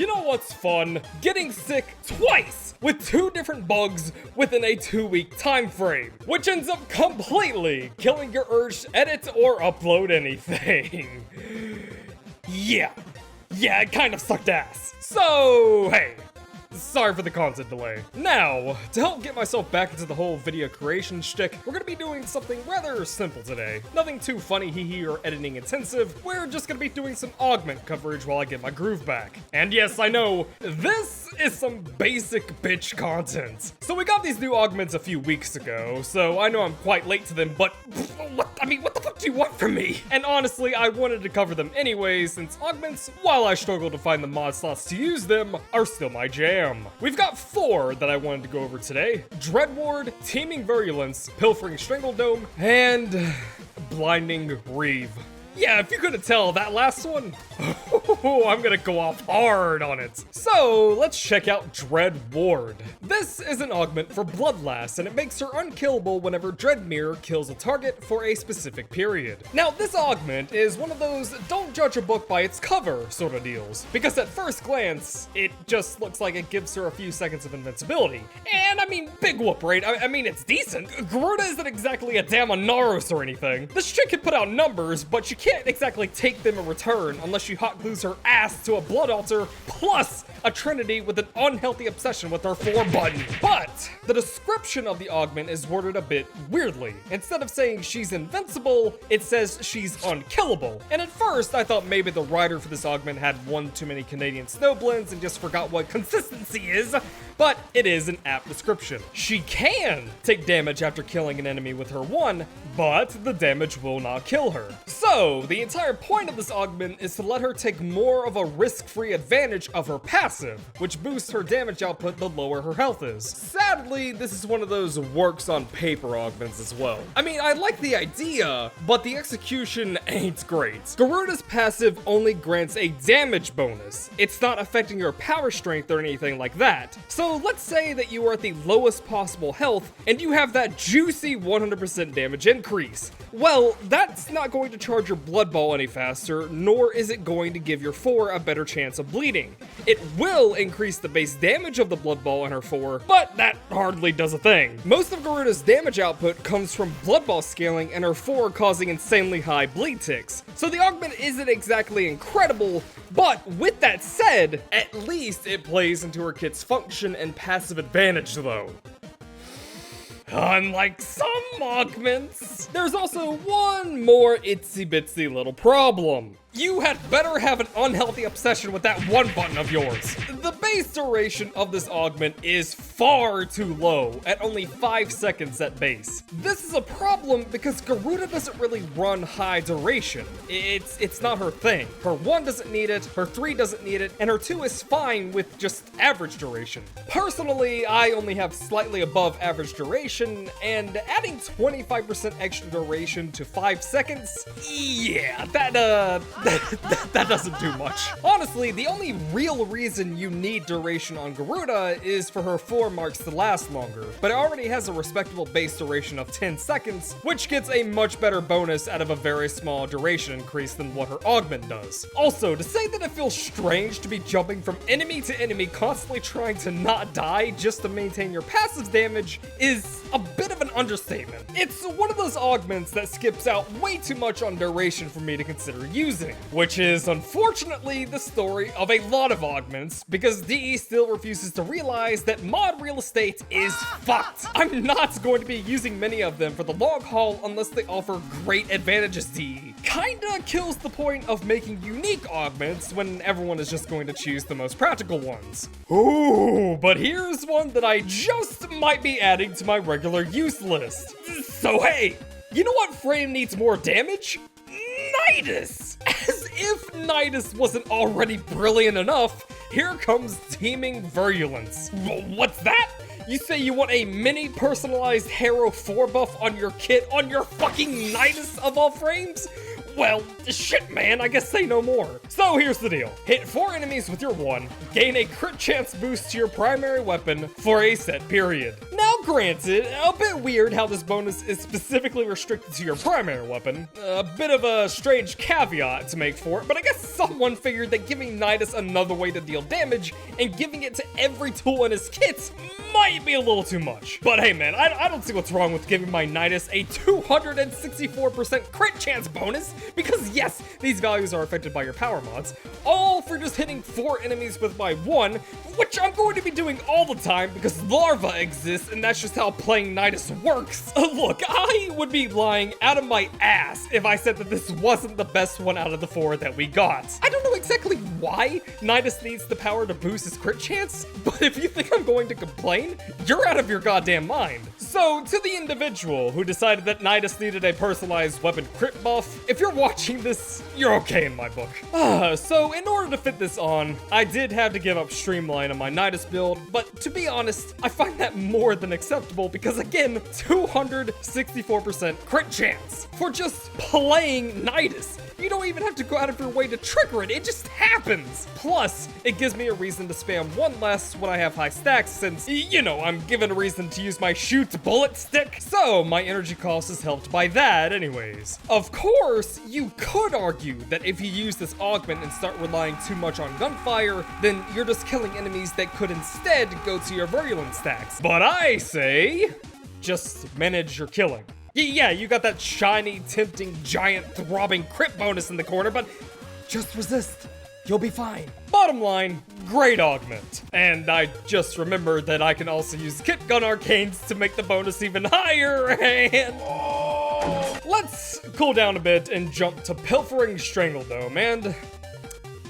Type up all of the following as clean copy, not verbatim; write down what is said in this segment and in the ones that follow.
You know what's fun? Getting sick twice with 2 different bugs within a 2-week time frame, which ends up completely killing your urge to edit or upload anything. Yeah, it kind of sucked ass. So, hey. Sorry for the content delay. Now, to help get myself back into the whole video creation shtick, we're gonna be doing something rather simple today. Nothing too funny hee or editing intensive. We're just gonna be doing some augment coverage while I get my groove back. And yes, I know, this is some basic bitch content. So we got these new augments a few weeks ago, so I know I'm quite late to them, but what the fuck do you want from me? And honestly, I wanted to cover them anyway, since augments, while I struggle to find the mod slots to use them, are still my jam. We've got 4 that I wanted to go over today: Dread Ward, Teeming Virulence, Pilfering Strangledome, and Blinding Grieve. Yeah, if you couldn't tell, that last one, I'm gonna go off hard on it. So, let's check out Dread Ward. This is an augment for Bloodlust, and it makes her unkillable whenever Dreadmere kills a target for a specific period. Now, this augment is one of those don't judge a book by its cover sort of deals, because at first glance, it just looks like it gives her a few seconds of invincibility. And I mean, big whoop, right? I mean, it's decent. Garuda isn't exactly a damn Anaros or anything. This chick can put out numbers, but she can't exactly take them in return unless she hot glues her ass to a blood altar plus a trinity with an unhealthy obsession with her 4 button. But the description of the augment is worded a bit weirdly. Instead of saying she's invincible, it says she's unkillable. And at first I thought maybe the writer for this augment had one too many Canadian snow blends and just forgot what consistency is, but it is an apt description. She can take damage after killing an enemy with her 1, but the damage will not kill her. So the entire point of this augment is to let her take more of a risk-free advantage of her passive, which boosts her damage output the lower her health is. Sadly, this is one of those works on paper augments as well. I mean, I like the idea, but the execution ain't great. Garuda's passive only grants a damage bonus. It's not affecting your power strength or anything like that. So let's say that you are at the lowest possible health and you have that juicy 100% damage increase. Well, that's not going to charge your blood ball any faster, nor is it going to give your 4 a better chance of bleeding. It will increase the base damage of the blood ball in her 4, but that hardly does a thing. Most of Garuda's damage output comes from blood ball scaling and her 4 causing insanely high bleed ticks. So the augment isn't exactly incredible, but with that said, at least it plays into her kit's function and passive advantage though. Unlike some augments, there's also one more itsy bitsy little problem. You had better have an unhealthy obsession with that 1 button of yours. The base duration of this augment is far too low, at only 5 seconds at base. This is a problem because Garuda doesn't really run high duration. It's not her thing. Her 1 doesn't need it, her 3 doesn't need it, and her 2 is fine with just average duration. Personally, I only have slightly above average duration, and adding 25% extra duration to 5 seconds, yeah, that doesn't do much. Honestly, the only real reason you need duration on Garuda is for her 4 marks to last longer, but it already has a respectable base duration of 10 seconds, which gets a much better bonus out of a very small duration increase than what her augment does. Also, to say that it feels strange to be jumping from enemy to enemy constantly trying to not die just to maintain your passive damage is a bit of an understatement. It's one of those augments that skips out way too much on duration for me to consider using, which is unfortunately the story of a lot of augments, because DE still refuses to realize that mod real estate is fucked. I'm not going to be using many of them for the long haul unless they offer great advantages DE. Kinda kills the point of making unique augments when everyone is just going to choose the most practical ones. Ooh, but here's one that I just might be adding to my regular use list. So hey, you know what frame needs more damage? Nidus! As if Nidus wasn't already brilliant enough, here comes Teeming Virulence. What's that? You say you want a mini personalized Hero 4 buff on your kit on your fucking Nidus of all frames? Well, shit man, I guess say no more. So here's the deal. Hit 4 enemies with your 1, gain a crit chance boost to your primary weapon for a set period. Now granted, a bit weird how this bonus is specifically restricted to your primary weapon. A bit of a strange caveat to make for it, but I guess someone figured that giving Nidus another way to deal damage and giving it to every tool in his kit might be a little too much. But hey man, I don't see what's wrong with giving my Nidus a 264% crit chance bonus, because yes, these values are affected by your power mods, all for just hitting 4 enemies with my 1, which I'm going to be doing all the time because Larva exists and that's just how playing Nidus works. Look, I would be lying out of my ass if I said that this wasn't the best one out of the 4 that we got. I don't know exactly why Nidus needs the power to boost his crit chance, but if you think I'm going to complain, you're out of your goddamn mind. So, to the individual who decided that Nidus needed a personalized weapon crit buff, if you're watching this, you're okay in my book. So in order to fit this on, I did have to give up Streamline on my Nidus build, but to be honest, I find that more than acceptable because again, 264% crit chance for just playing Nidus. You don't even have to go out of your way to trigger it, it just happens. Plus, it gives me a reason to spam 1 less when I have high stacks since, you know, I'm given a reason to use my shoot bullet stick. So my energy cost is helped by that anyways. Of course, you could argue that if you use this augment and start relying too much on gunfire, then you're just killing enemies that could instead go to your virulent stacks. But I say, just manage your killing. Yeah, you got that shiny, tempting, giant, throbbing crit bonus in the corner, but just resist. You'll be fine. Bottom line, great augment. And I just remembered that I can also use Kit Gun Arcanes to make the bonus even higher, and... let's cool down a bit and jump to Pilfering Strangledome, and...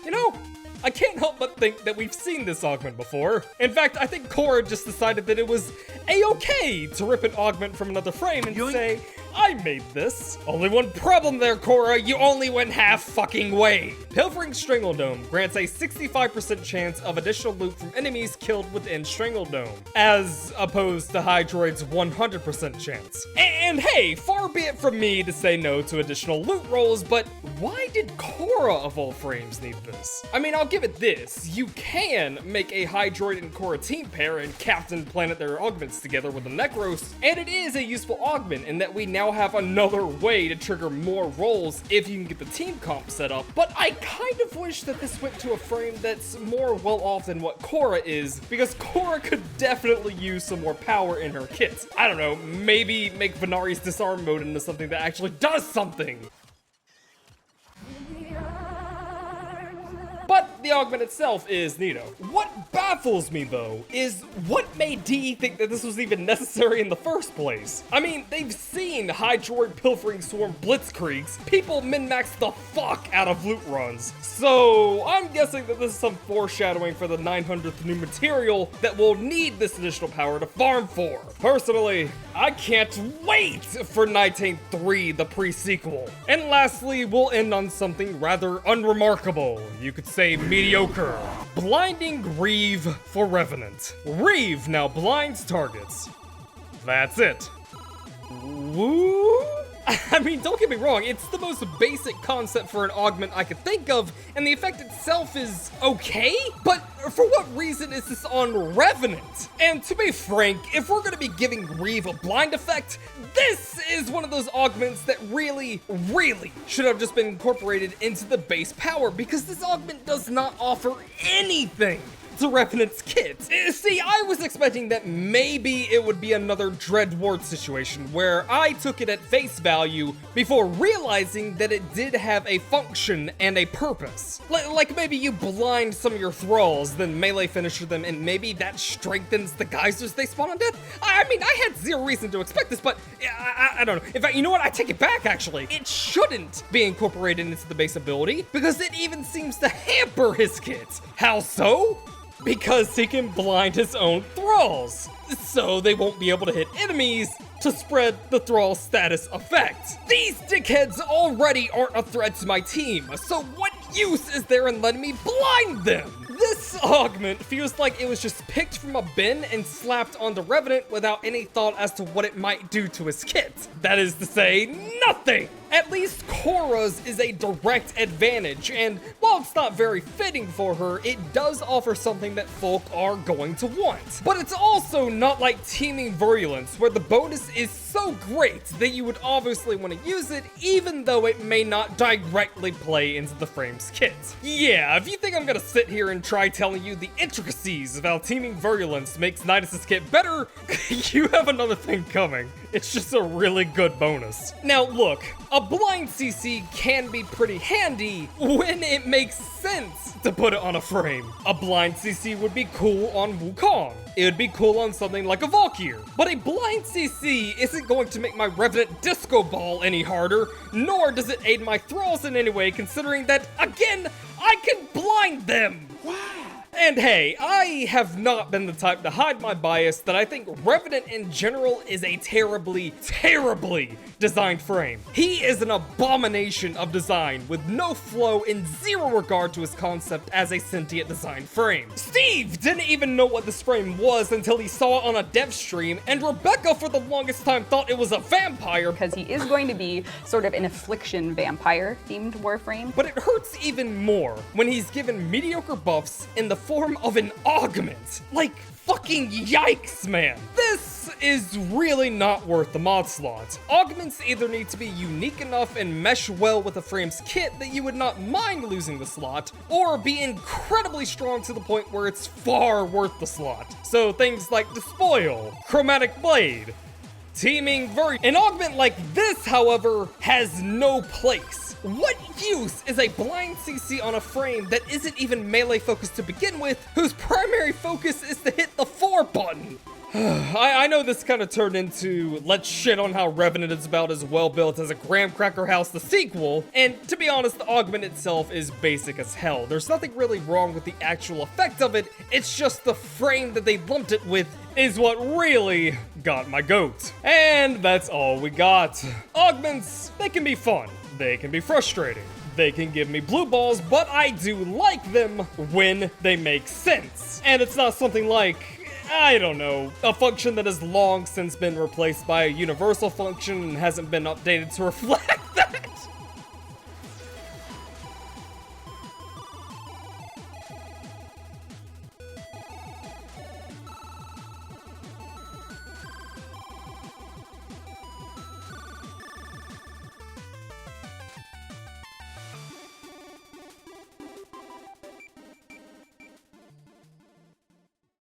you know, I can't help but think that we've seen this augment before. In fact, I think Cora just decided that it was a-okay to rip an augment from another frame and say, I made this. Only one problem there, Cora, you only went half fucking way. Pilfering Strangledome grants a 65% chance of additional loot from enemies killed within Strangledome, as opposed to Hydroid's 100% chance. And hey, far be it from me to say no to additional loot rolls, but why did Cora of all frames need this? I mean, I'll give it this. You can make a Hydroid and Cora team pair and Captain Planet their augments together with a Necros, and it is a useful augment in that we now have another way to trigger more rolls if you can get the team comp set up, but I kind of wish that this went to a frame that's more well off than what Cora is, because Cora could definitely use some more power in her kit. I don't know, maybe make Venari's disarm mode into something that actually does something. But the augment itself is neato. What baffles me though is what made DE think that this was even necessary in the first place? I mean, they've seen Hydroid Pilfering Swarm Blitzkriegs. People min-max the fuck out of loot runs. So I'm guessing that this is some foreshadowing for the 900th new material that will need this additional power to farm for. Personally, I can't wait for Nighttane 3, the pre-sequel. And lastly, we'll end on something rather unremarkable. You could say mediocre. Blinding Grieve for Revenant. Grieve now blinds targets. That's it. Woo? I mean, don't get me wrong, it's the most basic concept for an augment I could think of, and the effect itself is okay, but for what reason is this on Revenant? And to be frank, if we're gonna be giving Grieve a blind effect, this is one of those augments that really should have just been incorporated into the base power, because this augment does not offer anything to Revenant's kit. See, I was expecting that maybe it would be another Dreadward situation where I took it at face value before realizing that it did have a function and a purpose. Like maybe you blind some of your thralls, then melee finisher them, and maybe that strengthens the geysers they spawn on death? I mean, I had zero reason to expect this, but I don't know. In fact, you know what? I take it back, actually. It shouldn't be incorporated into the base ability because it even seems to hamper his kit. How so? Because he can blind his own thralls, so they won't be able to hit enemies to spread the thrall status effect. These dickheads already aren't a threat to my team, so what use is there in letting me blind them? This augment feels like it was just picked from a bin and slapped onto Revenant without any thought as to what it might do to his kit. That is to say, nothing! At least Cora's is a direct advantage, and while it's not very fitting for her, it does offer something that folk are going to want. But it's also not like Teeming Virulence, where the bonus is so great that you would obviously want to use it, even though it may not directly play into the Frames kit. Yeah, if you think I'm gonna sit here and try telling you the intricacies of how Teeming Virulence makes Nidus' kit better, you have another thing coming. It's just a really good bonus. Now look, a blind CC can be pretty handy when it makes sense to put it on a frame. A blind CC would be cool on Wukong. It would be cool on something like a Valkyr. But a blind CC isn't going to make my Revenant Disco Ball any harder, nor does it aid my thralls in any way, considering that, again, I can blind them! Wow. And hey, I have not been the type to hide my bias that I think Revenant in general is a terribly, terribly designed frame. He is an abomination of design with no flow and zero regard to his concept as a sentient design frame. Steve didn't even know what this frame was until he saw it on a dev stream, and Rebecca for the longest time thought it was a vampire. Because he is going to be sort of an affliction vampire themed Warframe. But it hurts even more when he's given mediocre buffs in the form of an augment. Like, fucking yikes, man. This is really not worth the mod slot. Augments either need to be unique enough and mesh well with the frame's kit that you would not mind losing the slot, or be incredibly strong to the point where it's far worth the slot. So things like Despoil, Chromatic Blade, Teeming Virulence. An augment like this, however, has no place. What use is a blind CC on a frame that isn't even melee focused to begin with, whose primary focus is to hit the 4 button? I know this kind of turned into let's shit on how Revenant is about as well built as a Graham Cracker House the sequel, and to be honest, the augment itself is basic as hell. There's nothing really wrong with the actual effect of it, it's just the frame that they lumped it with is what really got my goat. And that's all we got. Augments, they can be fun, they can be frustrating, they can give me blue balls, but I do like them when they make sense. And it's not something like, I don't know, a function that has long since been replaced by a universal function and hasn't been updated to reflect that.